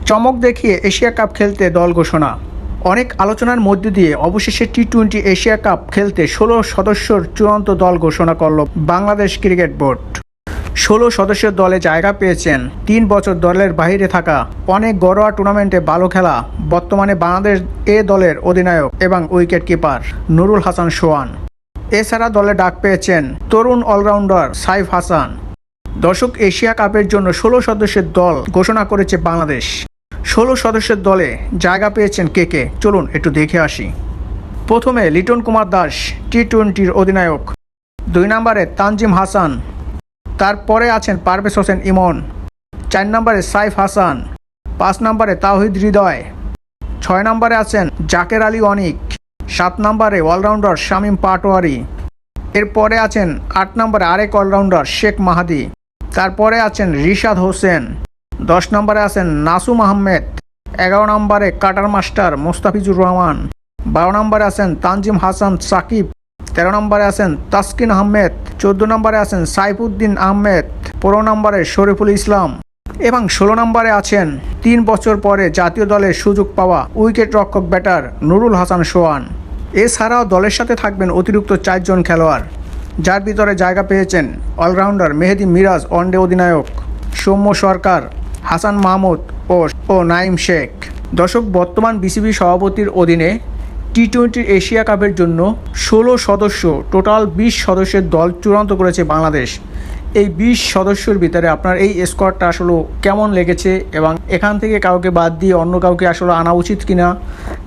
চমক দেখিয়ে Asia cup খেলতে দল ঘোষণা। অনেক আলোচনার মধ্যে দিয়ে অবশেষে টি-20 এশিয়া কাপ খেলতে 16 সদস্যর চূড়ান্ত দল ঘোষণা করল বাংলাদেশ ক্রিকেট বোর্ড। 16 সদস্যের দলে জায়গা পেয়েছেন 3 বছর দলের বাইরে থাকা, অনেক ঘরোয়া টুর্নামেন্টে ভালো খেলা, বর্তমানে বাংলাদেশ এ দলের অধিনায়ক এবং উইকেট কিপার নুরুল হাসান সোহান। এছাড়া দলে ডাক পেয়েছেন তরুণ অলরাউন্ডার সাইফ হাসান। দর্শক, এশিয়া কাপের জন্য 16 সদস্যের দল ঘোষণা করেছে বাংলাদেশ। 16 সদস্যের দলে জায়গা পেয়েছেন কে কে, চলুন একটু দেখে আসি। প্রথমে লিটন কুমার দাস, টি-20 অধিনায়ক। 2 নম্বরে তানজিম হাসান। তারপরে আছেন পারভেজ হোসেন ইমন। 4 নম্বরে সাইফ হাসান। 5 নম্বরে তাওহিদ হৃদয়। 6 নম্বরে আছেন জাকের আলী অনিক। 7 নম্বরে অলরাউন্ডার শামীম পাটোয়ারি। এরপরে আছেন 8 নম্বরে আরেক অলরাউন্ডার শেখ মাহাদি। তারপরে আছেন রিশাদ হোসেন। 10 নম্বরে আছেন নাসুম আহমেদ। 11 নম্বরে কাটার মাস্টার মোস্তাফিজুর রহমান। 12 নম্বরে আছেন তানজিম হাসান সাকিব। 13 নম্বরে আছেন তাসকিন আহমেদ। 14 নম্বরে আছেন সাইফুদ্দিন আহমেদ। 15 নম্বরে শরীফুল ইসলাম এবং 16 নম্বরে আছেন 3 বছর পরে জাতীয় দলের সুযোগ পাওয়া উইকেট রক্ষক ব্যাটার নুরুল হাসান সোহান। এছাড়াও দলের সাথে থাকবেন অতিরিক্ত 4 জন খেলোয়াড়, যার ভিতরে জায়গা পেয়েছেন অলরাউন্ডার মেহেদী মিরাজ ওয়ানডে অধিনায়ক, সৌম্য সরকার, হাসান মাহমুদ ও নাইম শেখ। দর্শক, বর্তমান বিসিবি সভাপতির অধীনে টি-20 এশিয়া কাপের জন্য 16 সদস্য টোটাল 20 সদস্যের দল চূড়ান্ত করেছে বাংলাদেশ। এই 20 সদস্যের ভিতরে আপনার এই স্কোয়াডটা আসলে কেমন লেগেছে এবং এখান থেকে কাউকে বাদ দিয়ে অন্য কাউকে আসলে আনা উচিত কিনা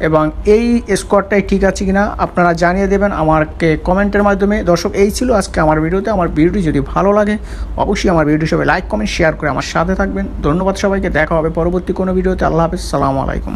এবং এই স্কোয়াডটাই ঠিক আছে কিনা আপনারা জানিয়ে দেবেন আমাকে কমেন্টের মাধ্যমে। দর্শক, এই ছিল আজকে আমার ভিডিওতে। আমার ভিডিওটি যদি ভালো লাগে অবশ্যই আমার ভিডিও সবাই লাইক কমেন্ট শেয়ার করে আমার সাথে থাকবেন। ধন্যবাদ সবাইকে, দেখা হবে পরবর্তী কোনো ভিডিওতে। আল্লাহ হাফেজ, সালামু আলাইকুম।